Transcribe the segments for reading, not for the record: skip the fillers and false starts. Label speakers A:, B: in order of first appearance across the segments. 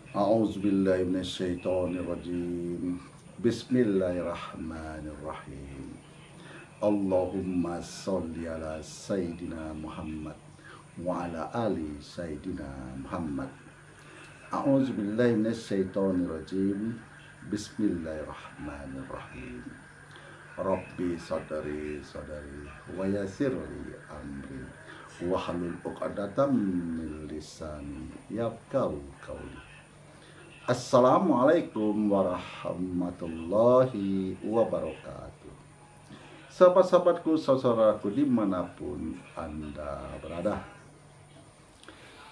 A: A'udzubillahi minasyaitonirrajim. Bismillahirrahmanirrahim. Allahumma sholli ala Sayyidina Muhammad wa ala ali Sayyidina Muhammad. A'udzubillahi minasyaitonirrajim. Bismillahirrahmanirrahim. Rabbi sadari wa yassirli amri wahlul 'uqdatam min lisani yafqahu qawli. Assalamualaikum warahmatullahi wabarakatuh. Sahabat-sahabatku, saudaraku dimanapun Anda berada,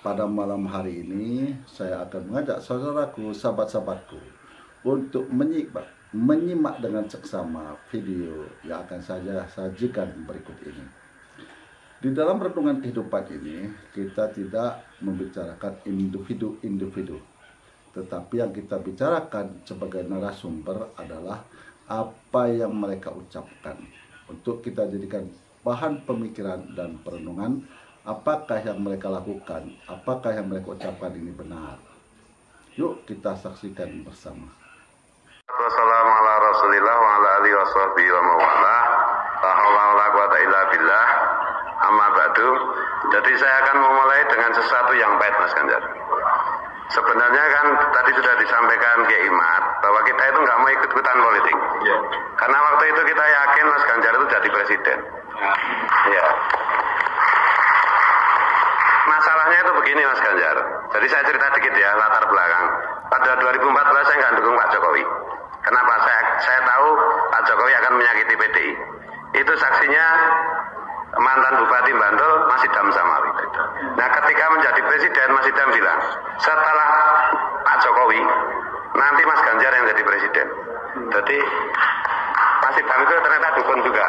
A: pada malam hari ini saya akan mengajak saudaraku, sahabat-sahabatku untuk menyimak dengan seksama video yang akan saya sajikan berikut ini. Di dalam renungan kehidupan ini, kita tidak membicarakan individu-individu, tetapi yang kita bicarakan sebagai narasumber adalah apa yang mereka ucapkan, untuk kita jadikan bahan pemikiran dan perenungan. Apakah yang mereka lakukan, apakah yang mereka ucapkan ini benar? Yuk kita saksikan bersama.
B: Wassalamualaikum warahmatullahi wabarakatuh. Amma ba'du. Jadi saya akan memulai dengan sesuatu yang pahit, Mas Ganjar. Sebenarnya kan tadi sudah disampaikan Kiai Imad bahwa kita itu nggak mau ikut-ikutan politik. Yeah. Karena waktu itu kita yakin Mas Ganjar itu jadi presiden. Ya. Masalahnya itu begini, Mas Ganjar. Jadi saya cerita dikit ya latar belakang. Pada 2014 saya nggak dukung Pak Jokowi. Kenapa? Saya tahu Pak Jokowi akan menyakiti PDI. Itu saksinya mantan Bupati Bantul Mas Idham Samawi. Nah, ketika menjadi presiden, Mas Idham bilang, setelah Pak Jokowi, nanti Mas Ganjar yang jadi presiden. Jadi Mas Idham itu ternyata dukung juga.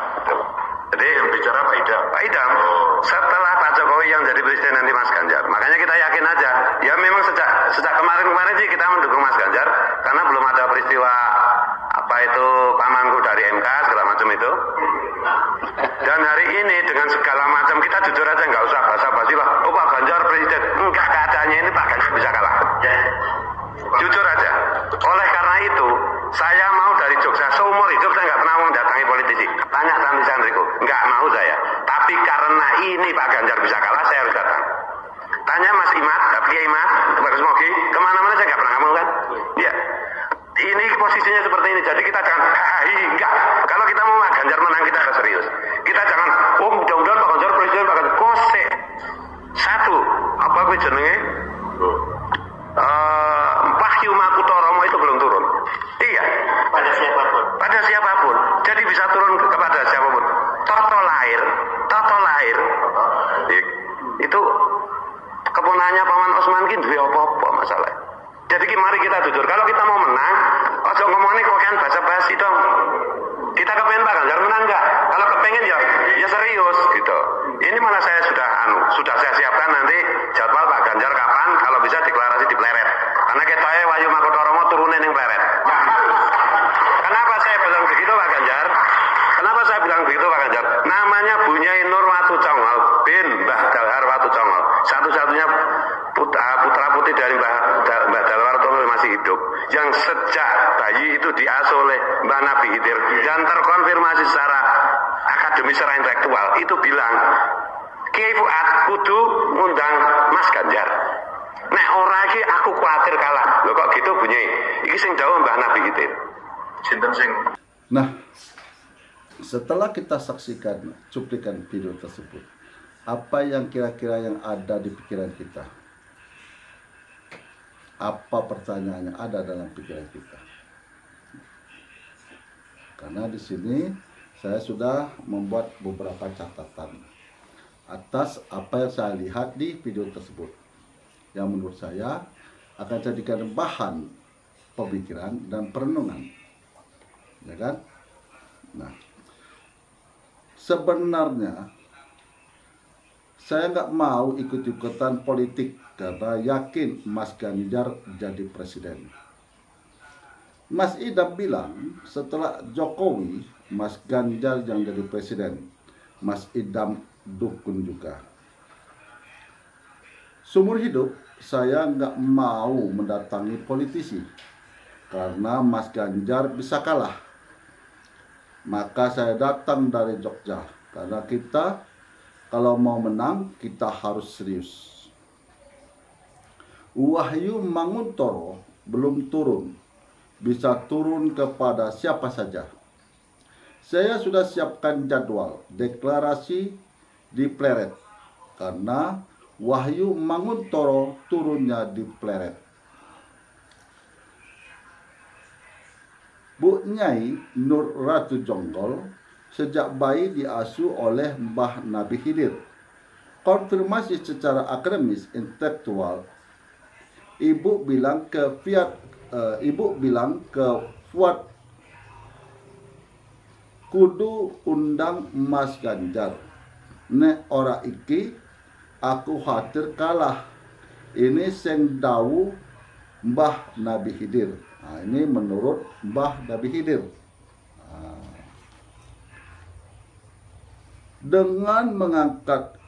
B: Jadi yang bicara Pak Idham. Pak Idham, setelah Pak Jokowi yang jadi presiden nanti Mas Ganjar. Makanya kita yakin aja. Ya memang sejak kemarin sih kita mendukung Mas Ganjar karena belum ada peristiwa apa itu pamanku dari MK segala macam itu. Dan hari ini dengan segala macam kita jujur aja, nggak usah basa-basi lah. Oh Pak Ganjar presiden, enggak, keadaannya ini Pak Ganjar bisa kalah. Jujur aja. Oleh karena itu saya mau dari Jogja, seumur hidup saya nggak pernah mendatangi politisi. Tanya santri-santriku, nggak mau saya. Tapi karena ini Pak Ganjar bisa kalah, saya harus datang. Tanya Mas Imad, Kiai Imad, Pak Smogi, kemana-mana saya nggak pernah ngomong kan? Iya. Ini posisinya seperti ini, jadi kita jangan enggak. Kalau kita mau Pak Ganjar menang, kita harus serius. Kita jangan, oh mudah-mudahan Pak Ganjar presiden, Pak Ganjar kose. Satu, apa gue jenenge? Wahyu Makutoromo itu belum turun. Iya. Pada siapapun. Pada siapapun. Jadi bisa turun kepada siapapun. Toto lahir. Itu kepunanya Paman Osman ki duwe apa-apa masalah. Jadi mari kita jujur. Kalau kita mau menang, ojo ngomongin kok kan basa-basi dong. Kita kepengen Pak Ganjar menang enggak? Kalau kepengen ya serius gitu. Ini malah saya sudah saya siapkan nanti jadwal Pak Ganjar kapan, kalau bisa deklarasi di Pleret. Karena kita Wahyu Makutoromo turunin yang Pleret. Kenapa saya bilang begitu Pak Ganjar? Kenapa saya bilang begitu Pak Ganjar? Namanya Bunyai Nur Watu Congol bin Mbah Dalhar Watu Congol. Satu-satunya putra putri dari Mbah Dalhar Watu Congol masih hidup. Yang sejak bayi itu diasuh oleh Mbah Nabi Khidir dan terkonfirmasi secara akademis, secara intelektual, itu bilang Kiai Fuad kudu ngundang Mas Ganjar. Nek ora iki aku kuatir kalah. Lho kok gitu bunyi. Iki sing dawuh Mbah Nabi Khidir. Sinten sing.
A: Nah, setelah kita saksikan cuplikan video tersebut, apa yang kira-kira yang ada di pikiran kita? Apa pertanyaan yang ada dalam pikiran kita? Karena di sini saya sudah membuat beberapa catatan atas apa yang saya lihat di video tersebut, yang menurut saya akan jadikan bahan pemikiran dan perenungan, ya kan? Nah, sebenarnya saya nggak mau ikut-ikutan politik karena yakin Mas Ganjar jadi presiden. Mas Idham bilang setelah Jokowi, Mas Ganjar yang jadi presiden. Mas Idham dukung juga. Seumur hidup saya nggak mau mendatangi politisi karena Mas Ganjar bisa kalah. Maka saya datang dari Jogja karena kita kalau mau menang kita harus serius. Wahyu Manguntoro belum turun, bisa turun kepada siapa saja. Saya sudah siapkan jadwal deklarasi di Pleret karena Wahyu Manguntoro turunnya di Pleret. Bu Nyai Nur Ratu Jonggol sejak bayi diasuh oleh Mbah Nabi Khidir. Konfirmasi secara akademis intelektual, Ibu bilang ke Fuad kudu undang Mas Ganjar. Nek ora iki aku khawatir kalah. Ini sing dawu Mbah Nabi Khidir. Nah, ini menurut Mbah Nabi Khidir. Dengan mengangkat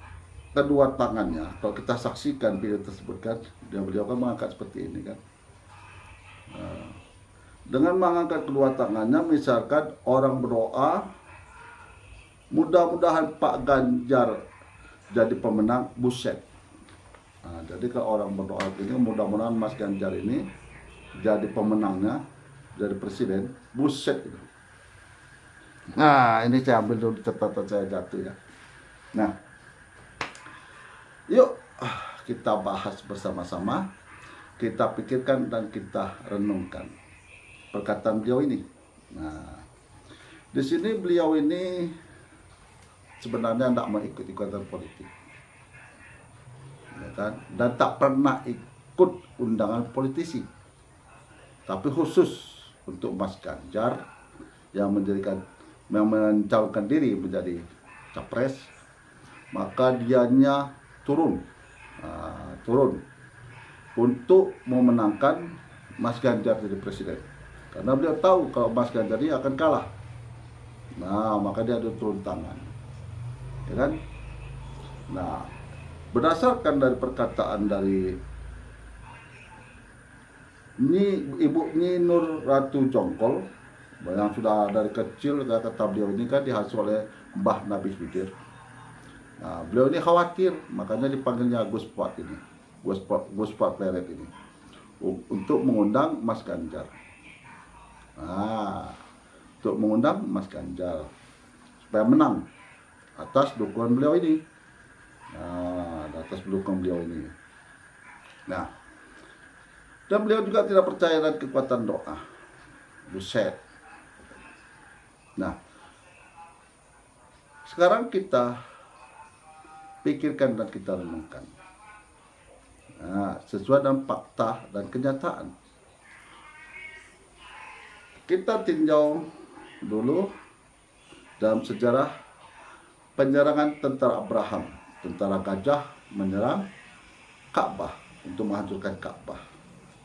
A: kedua tangannya, kalau kita saksikan video tersebut kan, beliau kan mengangkat seperti ini kan. Dengan mengangkat kedua tangannya, misalkan orang berdoa, mudah-mudahan Pak Ganjar jadi pemenang, buset. Nah, jadi kalau orang berdoa ini, mudah-mudahan Mas Ganjar ini jadi pemenangnya, jadi presiden, buset itu. Nah, ini saya ambil dulu catatan saya jatuh ya. Nah, yuk kita bahas bersama-sama, kita pikirkan dan kita renungkan perkataan beliau ini. Nah, di sini beliau ini sebenarnya tidak mau ikut-ikutan politik, ya kan? Dan tak pernah ikut undangan politisi. Tapi khusus untuk Mas Ganjar yang mencalonkan diri menjadi capres, maka dianya turun untuk memenangkan Mas Ganjar jadi presiden. Karena beliau tahu kalau Mas Ganjar ini akan kalah. Nah, maka dia ada turun tangan. Ya kan? Nah, berdasarkan dari perkataan dari Ibu Nur Ratu Jonggol, yang sudah dari kecil kata beliau ini kan diasuh oleh Mbah Nabi Khidir. Nah, beliau ini khawatir, makanya dipanggilnya Gus Fuad ini, Gus Fuad Pleret ini, untuk mengundang Mas Ganjar. Nah, untuk mengundang Mas Ganjar supaya menang atas dukungan beliau ini. Nah, atas dukungan beliau ini. Nah, dan beliau juga tidak percaya dengan kekuatan doa. Buset. Nah, sekarang kita pikirkan dan kita renungkan. Nah, sesuai dengan fakta dan kenyataan. Kita tinjau dulu dalam sejarah penyerangan tentara Abraham, tentara gajah menyerang Ka'bah untuk menghancurkan Ka'bah.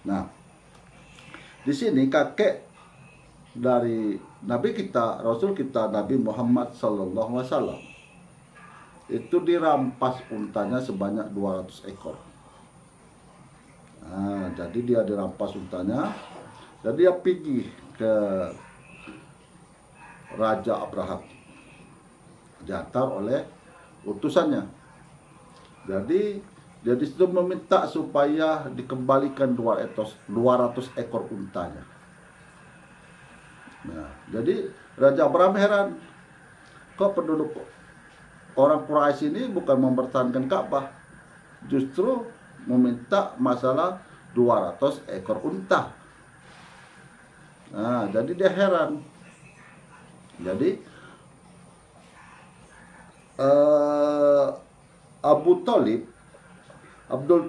A: Nah, di sini kakek dari Nabi kita, Rasul kita, Nabi Muhammad SAW, itu dirampas untanya sebanyak 200 ekor. Nah, jadi dia dirampas untanya, jadi dia pergi ke Raja Abraham, diantar oleh utusannya. Jadi dia disitu meminta supaya dikembalikan 200 ekor untanya. Nah, jadi Raja Abraham heran, kok penduduk orang Quraisy ini bukan mempertahankan Ka'bah, justru meminta masalah 200 ekor unta. Nah, jadi dia heran. Jadi Abdul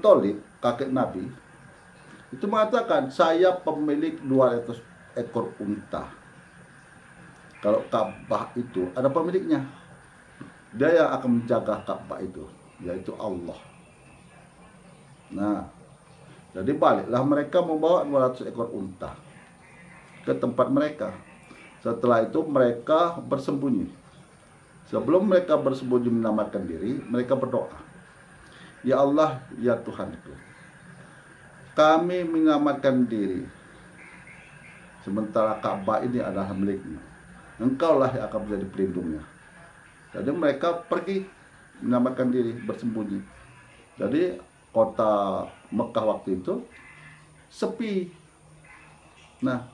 A: Thalib, kakek Nabi, itu mengatakan, saya pemilik 200 ekor unta. Kalau Ka'bah itu ada pemiliknya, dia yang akan menjaga Ka'bah itu, yaitu Allah. Nah, jadi baliklah mereka membawa 200 ekor unta ke tempat mereka. Setelah itu mereka bersembunyi. Sebelum mereka bersembunyi menyelamatkan diri, mereka berdoa, ya Allah, ya Tuhanku, kami menyelamatkan diri, sementara Ka'bah ini adalah milikmu. Engkaulah yang akan menjadi pelindungnya. Jadi mereka pergi menyelamatkan diri, bersembunyi. Jadi kota Mekah waktu itu sepi. Nah,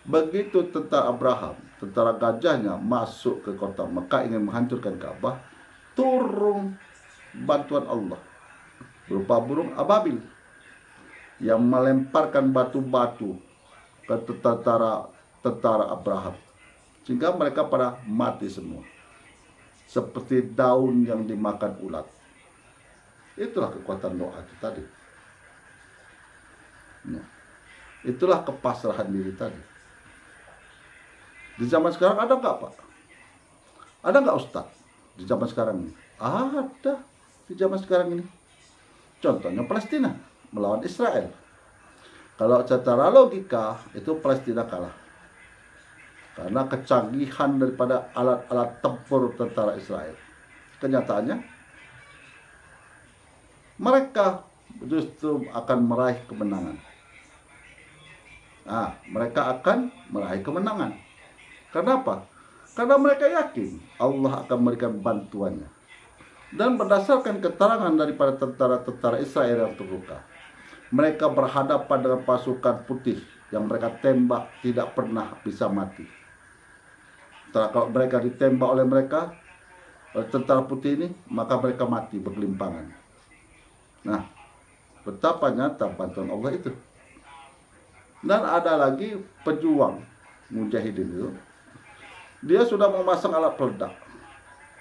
A: begitu tentara Abraham, tentara gajahnya masuk ke kota Mekah ingin menghancurkan Ka'bah, turun bantuan Allah berupa burung ababil yang melemparkan batu-batu ke tentara Abraham, sehingga mereka pada mati semua seperti daun yang dimakan ulat. Itulah kekuatan doa itu tadi. Nah, itulah kepasrahan diri tadi. Di zaman sekarang ada nggak, Pak? Ada nggak Ustaz di zaman sekarang ini? Ada di zaman sekarang ini. Contohnya Palestina melawan Israel. Kalau secara logika itu Palestina kalah, karena kecanggihan daripada alat-alat tempur tentara Israel. Kenyataannya mereka justru akan meraih kemenangan. Nah, mereka akan meraih kemenangan. Kenapa? Karena mereka yakin Allah akan memberikan bantuannya. Dan berdasarkan keterangan daripada tentara-tentara Israel yang terluka, mereka berhadapan dengan pasukan putih yang mereka tembak tidak pernah bisa mati. Kalau mereka ditembak oleh tentara putih ini, maka mereka mati bergelimpangan. Nah, betapa nyata bantuan Allah itu. Dan ada lagi pejuang mujahidin itu, dia sudah memasang alat peledak,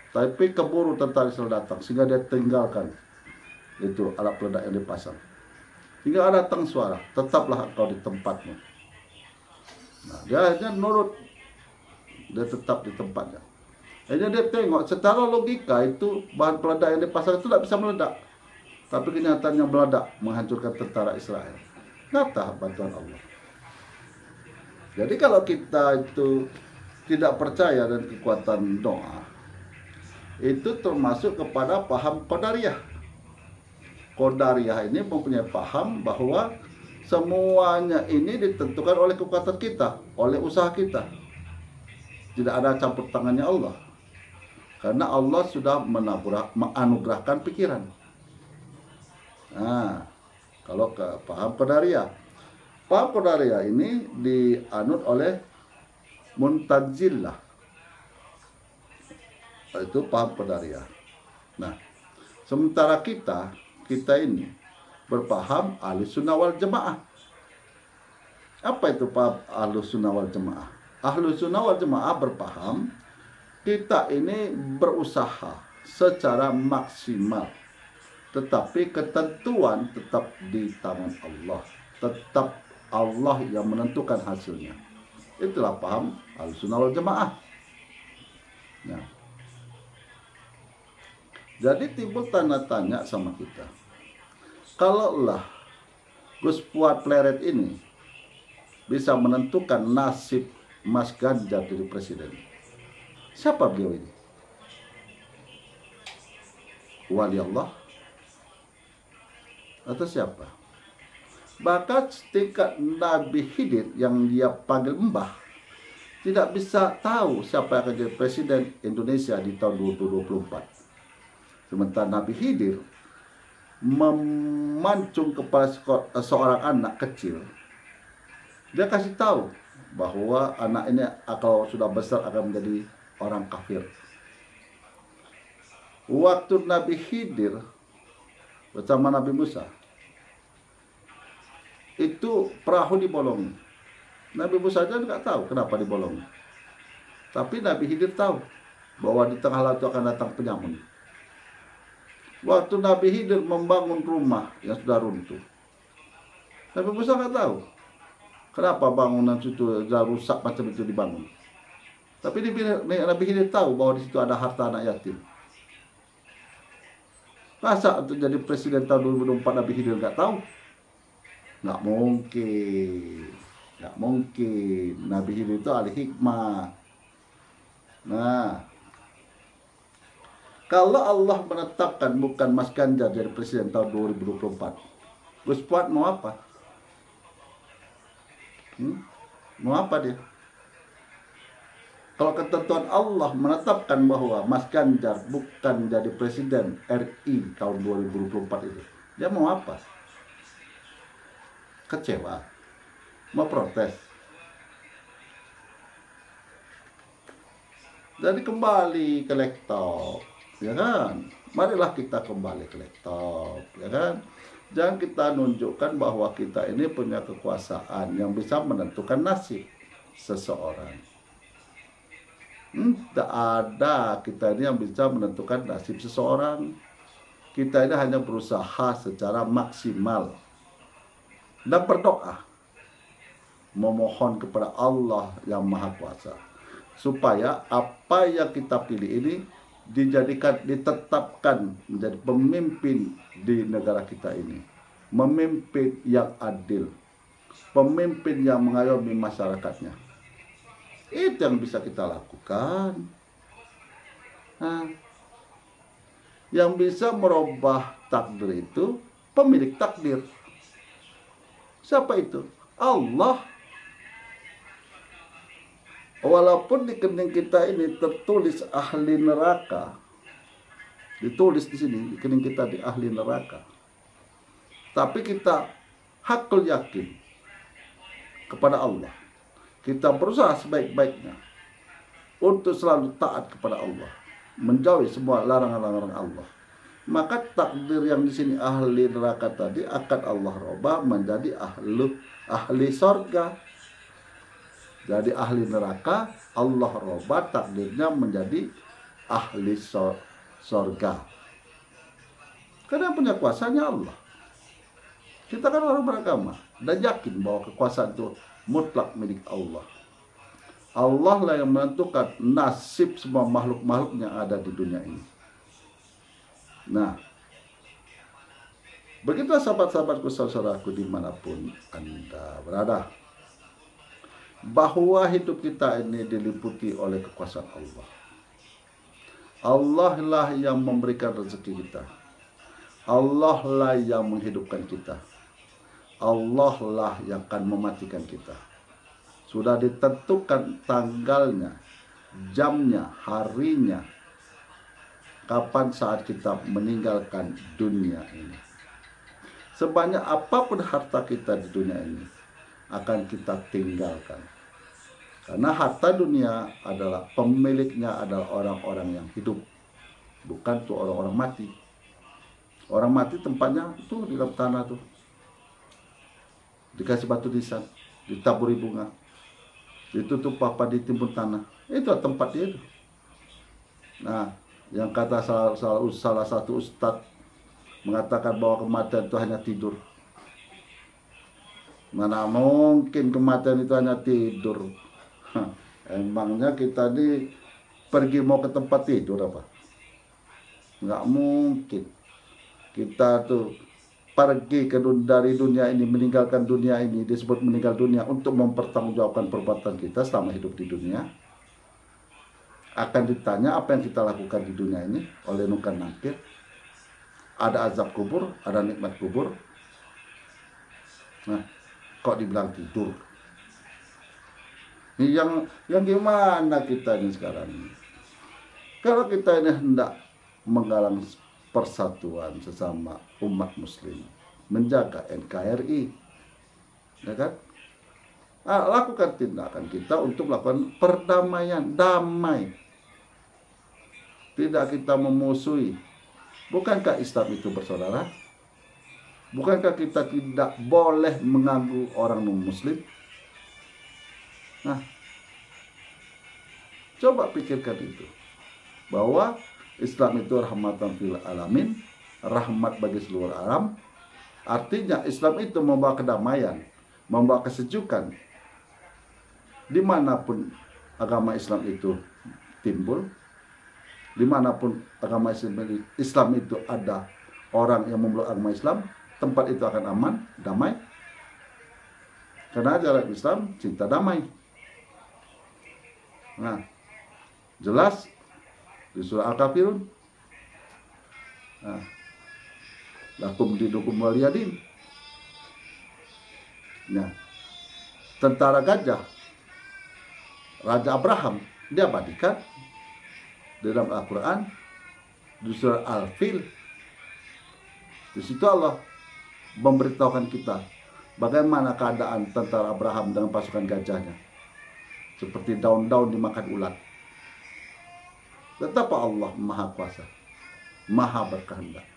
A: tapi keburu tentara Israel datang, sehingga dia tinggalkan itu alat peledak yang dipasang. Hingga datang suara, tetaplah engkau di tempatmu. Nah, dia hanya nurut, dia tetap di tempatnya. Hanya dia tengok secara logika itu bahan peledak yang dipasang itu tidak bisa meledak, tapi kenyataannya meledak, menghancurkan tentara Israel. Nyata bantuan Allah. Jadi kalau kita itu tidak percaya dan kekuatan doa, itu termasuk kepada paham Qadariyah. Qadariyah ini mempunyai paham bahwa semuanya ini ditentukan oleh kekuatan kita, oleh usaha kita. Tidak ada campur tangannya Allah, karena Allah sudah menganugerahkan pikiran. Nah, kalau ke paham Qadariyah, paham Qadariyah ini dianut oleh Mu'tazilah. Itu paham Qadariyah. Nah, sementara kita ini berpaham Ahlussunnah wal Jamaah. Apa itu paham Ahlussunnah wal Jamaah? Ahlussunnah wal Jamaah berpaham kita ini berusaha secara maksimal, tetapi ketentuan tetap di tangan Allah. Tetap Allah yang menentukan hasilnya. Itulah paham Ahlussunnah wal Jamaah. Nah, jadi timbul tanda tanya sama kita. Kalaulah Gus Fuad Pleret ini bisa menentukan nasib Mas Ganjar jadi presiden, siapa beliau ini? Wali Allah atau siapa? Bahkan tingkat Nabi Khidir yang dia panggil Mbah tidak bisa tahu siapa yang akan jadi presiden Indonesia di tahun 2024. Sementara Nabi Khidir memancung kepala seorang anak kecil. Dia kasih tahu bahwa anak ini kalau sudah besar akan menjadi orang kafir. Waktu Nabi Khidir bersama Nabi Musa, itu perahu dibolongi. Nabi Musa aja nggak tahu kenapa dibolongi. Tapi Nabi Khidir tahu bahwa di tengah laut akan datang penyamun. Waktu Nabi Khidir membangun rumah yang sudah runtuh, Nabi Musa nggak tahu kenapa bangunan itu sudah rusak macam itu dibangun. Tapi Nabi Khidir tahu bahwa di situ ada harta anak yatim. Masa untuk jadi presiden tahun 2024 Nabi Khidir nggak tahu? Nggak mungkin. Nggak mungkin. Nabi Khidir itu ahli hikmah. Nah, kalau Allah menetapkan bukan Mas Ganjar jadi presiden tahun 2024, Gus Fuad mau apa? Mau apa dia? Kalau ketentuan Allah menetapkan bahwa Mas Ganjar bukan jadi presiden RI tahun 2024 itu, dia mau apa? Kecewa? Mau protes? Jadi kembali ke laptop, ya kan? Marilah kita kembali ke laptop, ya kan? Jangan kita nunjukkan bahwa kita ini punya kekuasaan yang bisa menentukan nasib seseorang. Tidak ada kita ini yang bisa menentukan nasib seseorang. Kita ini hanya berusaha secara maksimal dan berdoa, memohon kepada Allah yang Maha Kuasa supaya apa yang kita pilih ini ditetapkan menjadi pemimpin di negara kita ini, memimpin yang adil, pemimpin yang mengayomi masyarakatnya. Itu yang bisa kita lakukan. Nah, yang bisa merubah takdir itu pemilik takdir. Siapa itu? Allah. Walaupun di kening kita ini tertulis ahli neraka, ditulis di sini di kening kita di ahli neraka, tapi kita hakul yakin kepada Allah. Kita berusaha sebaik-baiknya untuk selalu taat kepada Allah, menjauhi semua larangan-larangan Allah. Maka takdir yang di sini ahli neraka tadi akan Allah rubah menjadi ahli sorga. Jadi ahli neraka Allah rubah takdirnya menjadi ahli sorga. Karena punya kuasanya Allah. Kita kan orang beragama dan yakin bahwa kekuasaan itu mutlak milik Allah. Allah lah yang menentukan nasib semua makhluk-makhluk yang ada di dunia ini. Nah, begitu sahabat-sahabatku, saudaraku dimanapun Anda berada, bahwa hidup kita ini diliputi oleh kekuasaan Allah. Allah lah yang memberikan rezeki kita. Allah lah yang menghidupkan kita. Allah lah yang akan mematikan kita. Sudah ditentukan tanggalnya, jamnya, harinya, kapan saat kita meninggalkan dunia ini. Sebanyak apapun harta kita di dunia ini akan kita tinggalkan. Karena harta dunia adalah pemiliknya adalah orang-orang yang hidup, bukan tuh orang-orang mati. Orang mati tempatnya tuh di dalam tanah tuh, dikasih batu nisan, ditaburi bunga, ditutup apa, ditimbun tanah. Itu tempat dia itu. Nah, yang kata salah satu ustadz mengatakan bahwa kematian itu hanya tidur. Mana mungkin kematian itu hanya tidur? Emangnya kita ini pergi mau ke tempat tidur apa? Nggak mungkin. Kita tuh pergi dari dunia ini, meninggalkan dunia ini, disebut meninggal dunia untuk mempertanggungjawabkan perbuatan kita selama hidup di dunia. Akan ditanya apa yang kita lakukan di dunia ini oleh Munkar Nakir. Ada azab kubur, ada nikmat kubur. Nah, kok dibilang tidur? Yang gimana kita ini sekarang? Kalau kita ini hendak menggalang persatuan sesama umat muslim, menjaga NKRI, ya kan? Lakukan tindakan kita untuk melakukan perdamaian, damai. Tidak kita memusuhi. Bukankah Islam itu bersaudara? Bukankah kita tidak boleh mengganggu orang non-muslim? Nah, coba pikirkan itu. Bahwa Islam itu rahmatan fil alamin, rahmat bagi seluruh alam. Artinya Islam itu membawa kedamaian, membawa kesejukan. Dimanapun agama Islam itu timbul, dimanapun agama Islam itu ada orang yang memeluk agama Islam, tempat itu akan aman, damai. Karena ajaran Islam cinta damai. Nah, jelas di surah Al-Kafirun. Nah, lakum dinukum waliyadin. Nah, tentara gajah, Raja Abraham, diabadikan di dalam Al-Quran, di surah Al-Fil. Di situ Allah memberitahukan kita bagaimana keadaan tentara Abraham dengan pasukan gajahnya. Seperti daun-daun dimakan ulat. Betapa Allah Maha Kuasa, Maha berkehendak.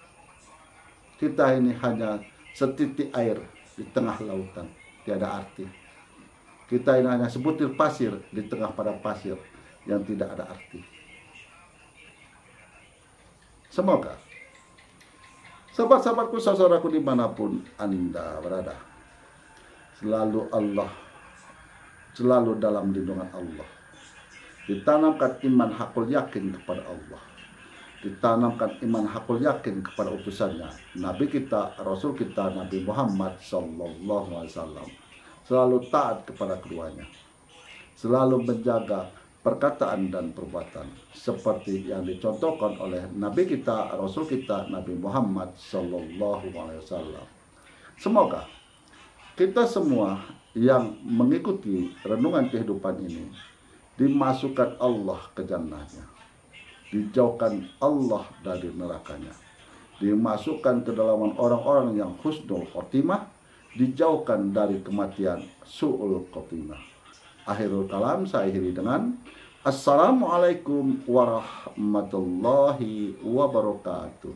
A: Kita ini hanya setitik air di tengah lautan, tiada arti. Kita ini hanya sebutir pasir di tengah padang pasir yang tidak ada arti. Semoga sahabat-sahabatku, saudaraku dimanapun Anda berada, selalu dalam lindungan Allah. Ditanamkan iman hakul yakin kepada Allah. Ditanamkan iman hakul yakin kepada utusannya, Nabi kita, Rasul kita, Nabi Muhammad Sallallahu Alaihi Wasallam. Selalu taat kepada keduanya, selalu menjaga perkataan dan perbuatan seperti yang dicontohkan oleh Nabi kita, Rasul kita, Nabi Muhammad Sallallahu Alaihi Wasallam. Semoga kita semua yang mengikuti renungan kehidupan ini dimasukkan Allah ke jannahnya, dijauhkan Allah dari nerakanya, dimasukkan ke dalam orang-orang yang husnul khotimah, dijauhkan dari kematian su'ul khotimah. Akhirul kalam saya akhiri dengan Assalamualaikum warahmatullahi wabarakatuh.